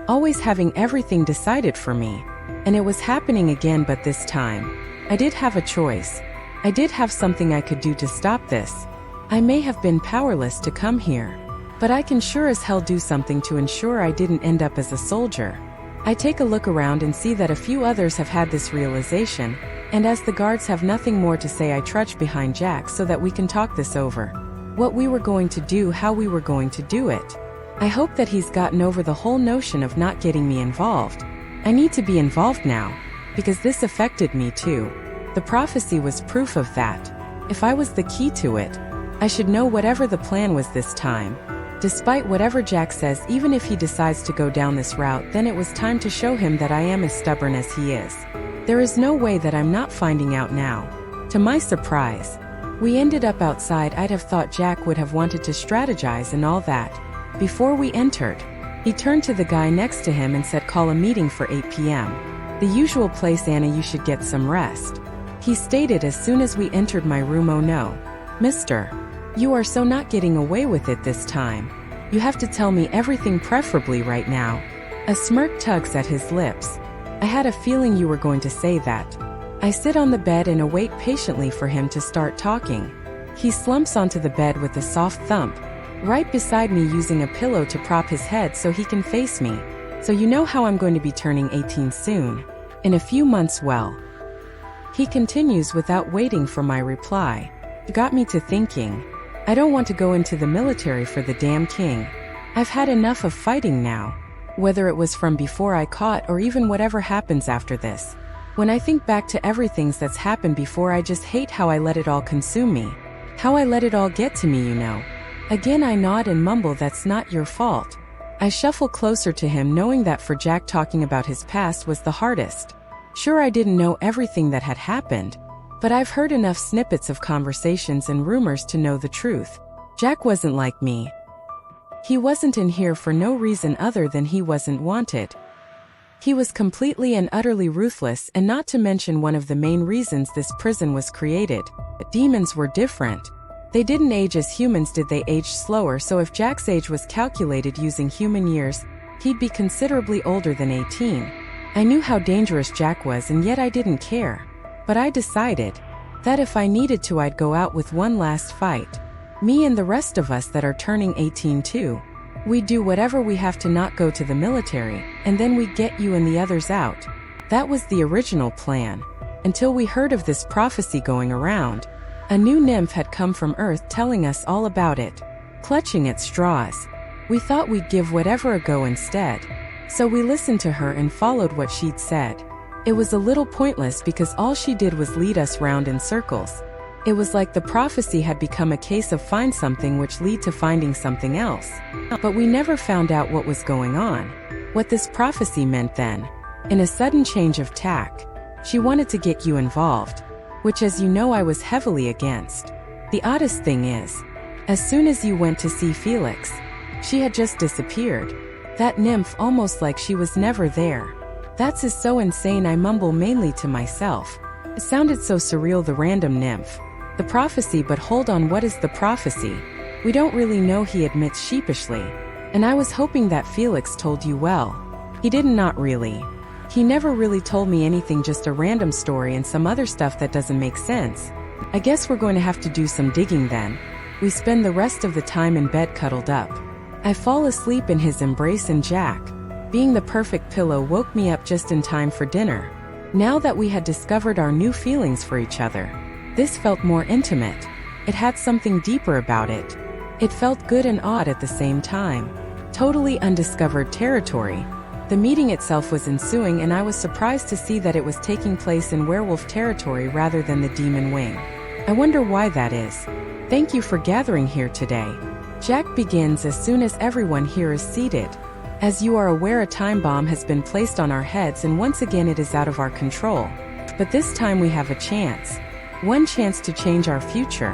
Always having everything decided for me. And it was happening again, but this time, I did have a choice. I did have something I could do to stop this. I may have been powerless to come here, but I can sure as hell do something to ensure I didn't end up as a soldier. I take a look around and see that a few others have had this realization, and as the guards have nothing more to say, I trudge behind Jack so that we can talk this over. What we were going to do, how we were going to do it. I hope that he's gotten over the whole notion of not getting me involved. I need to be involved now, because this affected me too. The prophecy was proof of that. If I was the key to it, I should know whatever the plan was this time. Despite whatever Jack says, even if he decides to go down this route, then it was time to show him that I am as stubborn as he is. There is no way that I'm not finding out now. To my surprise, we ended up outside. I'd have thought Jack would have wanted to strategize and all that. Before we entered, he turned to the guy next to him and said, "Call a meeting for 8 p.m. The usual place, Anna, you should get some rest." He stated as soon as we entered my room. "Oh no, mister. You are so not getting away with it this time. You have to tell me everything, preferably right now." A smirk tugs at his lips. "I had a feeling you were going to say that." I sit on the bed and await patiently for him to start talking. He slumps onto the bed with a soft thump, right beside me, using a pillow to prop his head so he can face me. "So you know how I'm going to be turning 18 soon. In a few months, well." He continues without waiting for my reply. It got me to thinking. I don't want to go into the military for the damn king. I've had enough of fighting now. Whether it was from before I caught or even whatever happens after this. When I think back to everything that's happened before, I just hate how I let it all consume me. How I let it all get to me, you know. Again I nod and mumble, "That's not your fault." I shuffle closer to him, knowing that for Jack, talking about his past was the hardest. Sure, I didn't know everything that had happened, but I've heard enough snippets of conversations and rumors to know the truth. Jack wasn't like me. He wasn't in here for no reason other than he wasn't wanted. He was completely and utterly ruthless, and not to mention one of the main reasons this prison was created. Demons were different. They didn't age as humans did, they aged slower, so if Jack's age was calculated using human years, he'd be considerably older than 18. I knew how dangerous Jack was, and yet I didn't care. But I decided that if I needed to, I'd go out with one last fight. Me and the rest of us that are turning 18 too. We do whatever we have to not go to the military, and then we get you and the others out. That was the original plan. Until we heard of this prophecy going around. A new nymph had come from Earth telling us all about it. Clutching at straws. We thought we'd give whatever a go instead. So we listened to her and followed what she'd said. It was a little pointless because all she did was lead us round in circles. It was like the prophecy had become a case of find something which lead to finding something else. But we never found out what was going on. What this prophecy meant then. In a sudden change of tack. She wanted to get you involved. Which, as you know, I was heavily against. The oddest thing is, as soon as you went to see Felix, she had just disappeared. That nymph almost like she was never there. That's is so insane, I mumble mainly to myself. It sounded so surreal, the random nymph. The prophecy, but hold on, what is the prophecy? We don't really know, he admits sheepishly. And I was hoping that Felix told you. Well, he didn't, not really. He never really told me anything, just a random story and some other stuff that doesn't make sense. I guess we're going to have to do some digging then. We spend the rest of the time in bed cuddled up. I fall asleep in his embrace, and Jack, being the perfect pillow, woke me up just in time for dinner. Now that we had discovered our new feelings for each other, this felt more intimate. It had something deeper about it. It felt good and odd at the same time. Totally undiscovered territory. The meeting itself was ensuing, and I was surprised to see that it was taking place in werewolf territory rather than the demon wing. I wonder why that is. Thank you for gathering here today. Jack begins as soon as everyone here is seated. As you are aware, a time bomb has been placed on our heads, and once again it is out of our control. But this time we have a chance. One chance to change our future.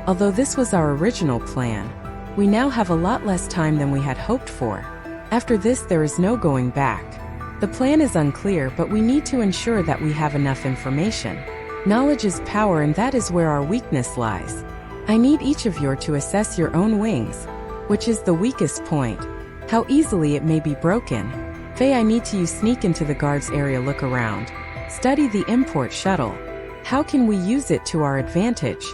Although this was our original plan, we now have a lot less time than we had hoped for. After this, there is no going back. The plan is unclear, but we need to ensure that we have enough information. Knowledge is power, and that is where our weakness lies. I need each of you to assess your own wings. Which is the weakest point? How easily it may be broken. Faye, I need to sneak into the guards area, look around. Study the import shuttle. How can we use it to our advantage?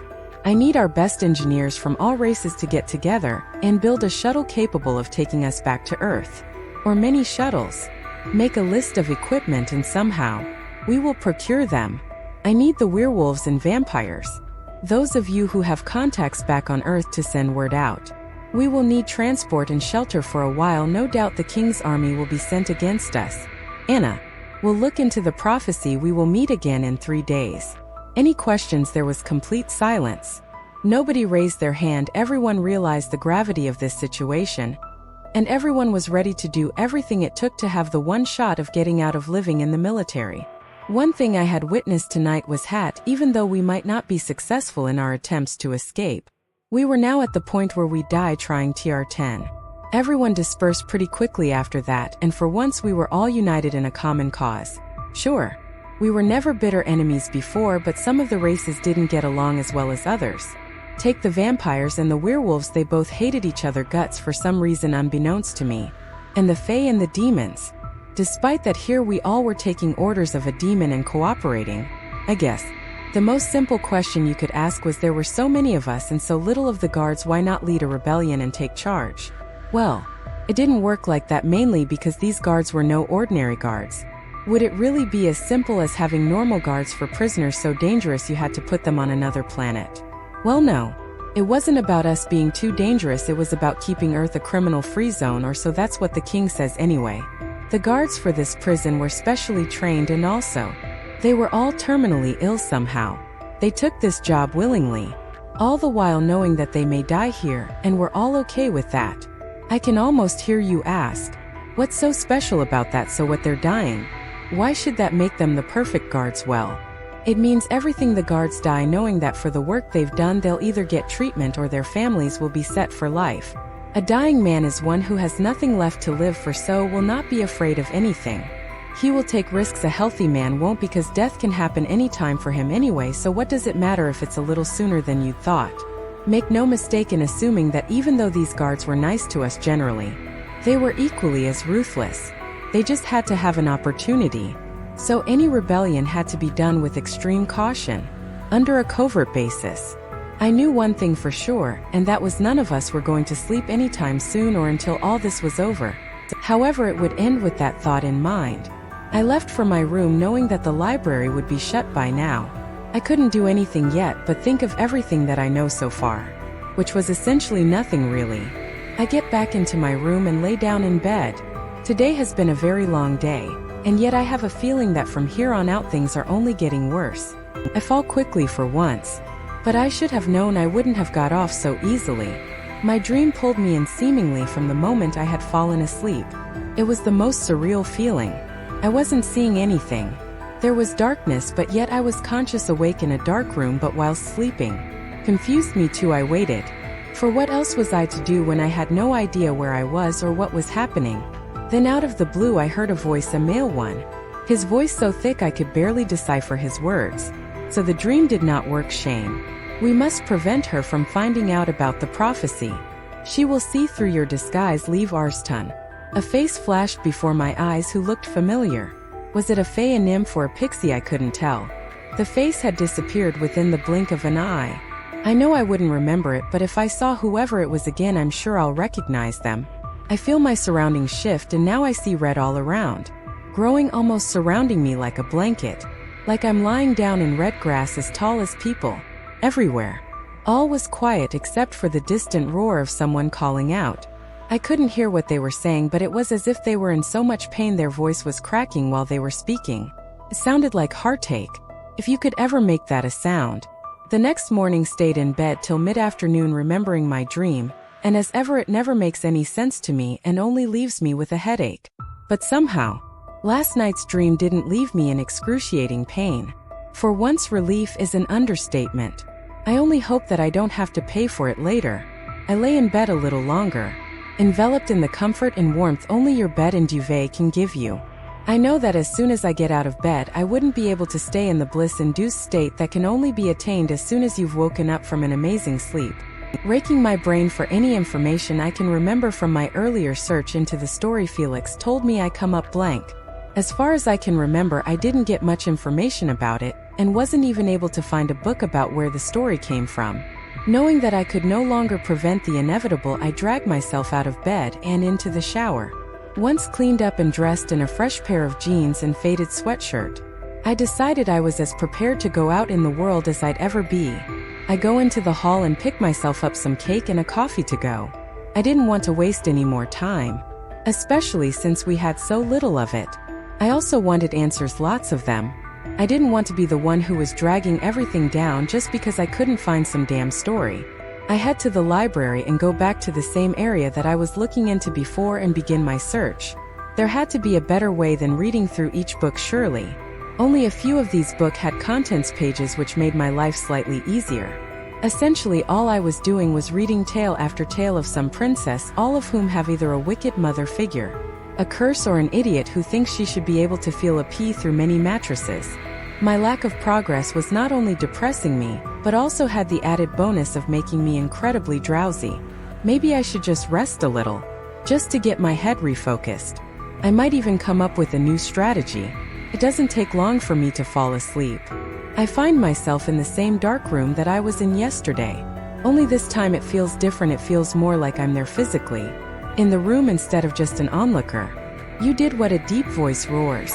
I need our best engineers from all races to get together and build a shuttle capable of taking us back to Earth. Or many shuttles. Make a list of equipment and somehow we will procure them. I need the werewolves and vampires. Those of you who have contacts back on Earth to send word out. We will need transport and shelter for a while. No doubt the King's army will be sent against us. Anna will look into the prophecy. We will meet again in 3 days. Any questions? There was complete silence. Nobody raised their hand. Everyone realized the gravity of this situation, and everyone was ready to do everything it took to have the one shot of getting out of living in the military. One thing I had witnessed tonight was that, even though we might not be successful in our attempts to escape, we were now at the point where we die trying TR10. Everyone dispersed pretty quickly after that, and for once we were all united in a common cause. Sure, we were never bitter enemies before, but some of the races didn't get along as well as others. Take the vampires and the werewolves, they both hated each other guts for some reason unbeknownst to me. And the fae and the demons. Despite that, here we all were taking orders of a demon and cooperating. I guess the most simple question you could ask was, there were so many of us and so little of the guards, why not lead a rebellion and take charge? Well, it didn't work like that, mainly because these guards were no ordinary guards. Would it really be as simple as having normal guards for prisoners so dangerous you had to put them on another planet? Well, no. It wasn't about us being too dangerous, it was about keeping Earth a criminal-free zone, or so that's what the king says anyway. The guards for this prison were specially trained, and also, they were all terminally ill somehow. They took this job willingly, all the while knowing that they may die here, and were all okay with that. I can almost hear you ask, what's so special about that? So what, they're dying? Why should that make them the perfect guards? Well, it means everything. The guards die knowing that for the work they've done they'll either get treatment or their families will be set for life. A dying man is one who has nothing left to live for, so will not be afraid of anything. He will take risks. A healthy man won't, because death can happen anytime for him anyway, so what does it matter if it's a little sooner than you'd thought? Make no mistake in assuming that even though these guards were nice to us generally, they were equally as ruthless. They just had to have an opportunity. So any rebellion had to be done with extreme caution, under a covert basis. I knew one thing for sure, and that was none of us were going to sleep anytime soon or until all this was over. However, it would end with that thought in mind. I left for my room knowing that the library would be shut by now. I couldn't do anything yet but think of everything that I know so far, which was essentially nothing really. I get back into my room and lay down in bed. Today has been a very long day, and yet I have a feeling that from here on out things are only getting worse. I fall quickly for once, but I should have known I wouldn't have got off so easily. My dream pulled me in seemingly from the moment I had fallen asleep. It was the most surreal feeling. I wasn't seeing anything. There was darkness, but yet I was conscious awake in a dark room but while sleeping. Confused me too. I waited. For what else was I to do when I had no idea where I was or what was happening? Then out of the blue I heard a voice, a male one. His voice so thick I could barely decipher his words. So the dream did not work. Shame. We must prevent her from finding out about the prophecy. She will see through your disguise. 𝐊𝐢𝐳𝐷. A face flashed before my eyes who looked familiar. Was it a fae, a nymph, or a pixie? I couldn't tell. The face had disappeared within the blink of an eye. I know I wouldn't remember it, but if I saw whoever it was again, I'm sure I'll recognize them. I feel my surroundings shift, and now I see red all around, growing almost surrounding me like a blanket. Like I'm lying down in red grass as tall as people. Everywhere. All was quiet except for the distant roar of someone calling out. I couldn't hear what they were saying, but it was as if they were in so much pain their voice was cracking while they were speaking. It sounded like heartache, if you could ever make that a sound. The next morning stayed in bed till mid-afternoon remembering my dream, and as ever it never makes any sense to me and only leaves me with a headache. But somehow, last night's dream didn't leave me in excruciating pain. For once, relief is an understatement. I only hope that I don't have to pay for it later. I lay in bed a little longer, enveloped in the comfort and warmth only your bed and duvet can give you. I know that as soon as I get out of bed I wouldn't be able to stay in the bliss-induced state that can only be attained as soon as you've woken up from an amazing sleep. Raking my brain for any information I can remember from my earlier search into the story, Felix told me I come up blank. As far as I can remember, I didn't get much information about it, and wasn't even able to find a book about where the story came from. Knowing that I could no longer prevent the inevitable, I dragged myself out of bed and into the shower. Once cleaned up and dressed in a fresh pair of jeans and faded sweatshirt, I decided I was as prepared to go out in the world as I'd ever be. I go into the hall and pick myself up some cake and a coffee to go. I didn't want to waste any more time, especially since we had so little of it. I also wanted answers, lots of them. I didn't want to be the one who was dragging everything down just because I couldn't find some damn story. I head to the library and go back to the same area that I was looking into before and begin my search. There had to be a better way than reading through each book, surely. Only a few of these books had contents pages, which made my life slightly easier. Essentially all I was doing was reading tale after tale of some princess, all of whom have either a wicked mother figure, a curse, or an idiot who thinks she should be able to feel a pee through many mattresses. My lack of progress was not only depressing me, but also had the added bonus of making me incredibly drowsy. Maybe I should just rest a little, just to get my head refocused. I might even come up with a new strategy. It doesn't take long for me to fall asleep. I find myself in the same dark room that I was in yesterday. Only this time it feels different. It feels more like I'm there physically, in the room instead of just an onlooker. You did what? A deep voice roars.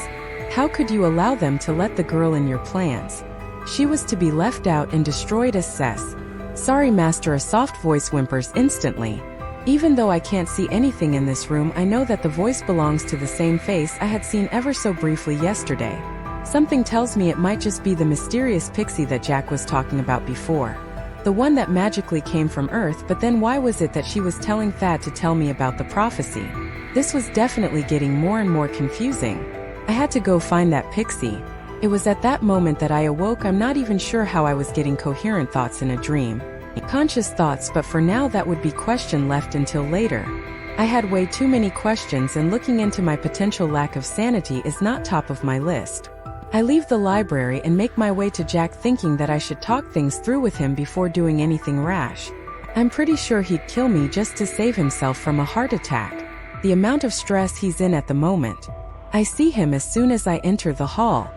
How could you allow them to let the girl in your plans? She was to be left out and destroyed. Assess. Sorry, master. A soft voice whimpers instantly. Even though I can't see anything in this room, I know that the voice belongs to the same face I had seen ever so briefly yesterday. Something tells me it might just be the mysterious pixie that Jack was talking about before. The one that magically came from Earth, but then why was it that she was telling Thad to tell me about the prophecy? This was definitely getting more and more confusing. I had to go find that pixie. It was at that moment that I awoke. I'm not even sure how I was getting coherent thoughts in a dream. Conscious thoughts, but for now that would be question left until later. I had way too many questions, and looking into my potential lack of sanity is not top of my list. I leave the library and make my way to Jack, thinking that I should talk things through with him before doing anything rash. I'm pretty sure he'd kill me just to save himself from a heart attack. The amount of stress he's in at the moment. I see him as soon as I enter the hall.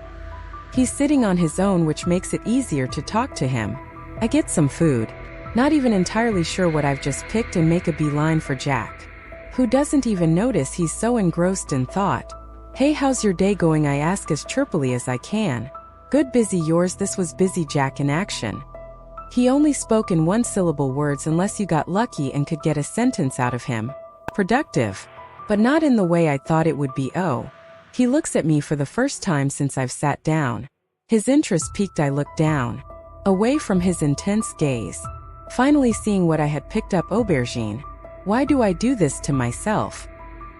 He's sitting on his own, which makes it easier to talk to him. I get some food. not even entirely sure what I've just picked, and make a beeline for Jack, who doesn't even notice he's so engrossed in thought. "Hey, how's your day going?" I ask as chirpily as I can. "Good, busy. Yours?" This was busy Jack in action. He only spoke in one-syllable words unless you got lucky and could get a sentence out of him. Productive. But not in the way I thought it would be. Oh. He looks at me for the first time since I've sat down. His interest piqued. I looked down, away from his intense gaze, finally seeing what I had picked up. "Aubergine. Why do I do this to myself?"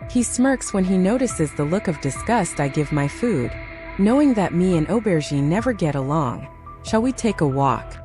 He smirks when he notices the look of disgust I give my food, knowing that me and Aubergine never get along. "Shall we take a walk?"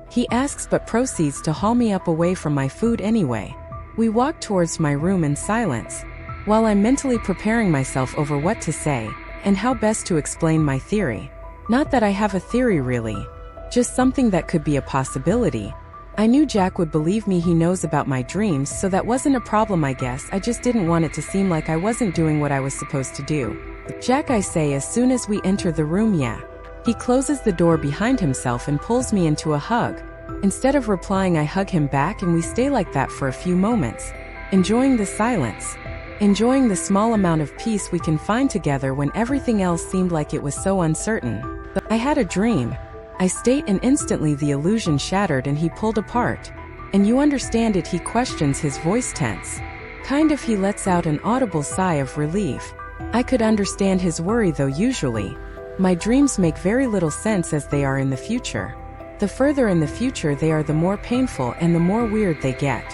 he asks, but proceeds to haul me up away from my food anyway. We walk towards my room in silence, while I'm mentally preparing myself over what to say and how best to explain my theory. Not that I have a theory really, just something that could be a possibility. I knew Jack would believe me. He knows about my dreams, so that wasn't a problem, I guess. I just didn't want it to seem like I wasn't doing what I was supposed to do. "Jack," I say as soon as we enter the room. "Yeah." He closes the door behind himself and pulls me into a hug. Instead of replying, I hug him back, and we stay like that for a few moments, enjoying the silence, enjoying the small amount of peace we can find together when everything else seemed like it was so uncertain. "I had a dream," I state, and instantly the illusion shattered and he pulled apart. "And you understand it?" he questions, his voice tense. Kind of. He lets out an audible sigh of relief. I could understand his worry though. Usually, my dreams make very little sense as they are in the future. The further in the future they are, the more painful and the more weird they get.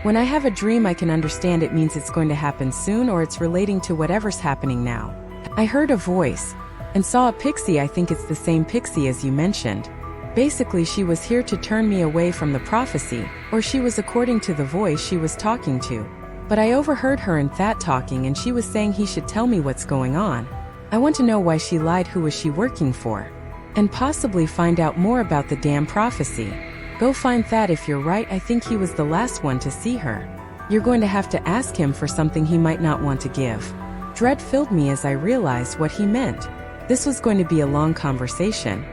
When I have a dream I can understand it means it's going to happen soon, or it's relating to whatever's happening now. I heard a voice and saw a pixie. I think it's the same pixie as you mentioned. Basically, she was here to turn me away from the prophecy, or she was, according to the voice she was talking to. But I overheard her and That talking, and she was saying he should tell me what's going on. I want to know why she lied, who was she working for, and possibly find out more about the damn prophecy. Go find That if you're right. I think he was the last one to see her. You're going to have to ask him for something he might not want to give. Dread filled me as I realized what he meant. This was going to be a long conversation.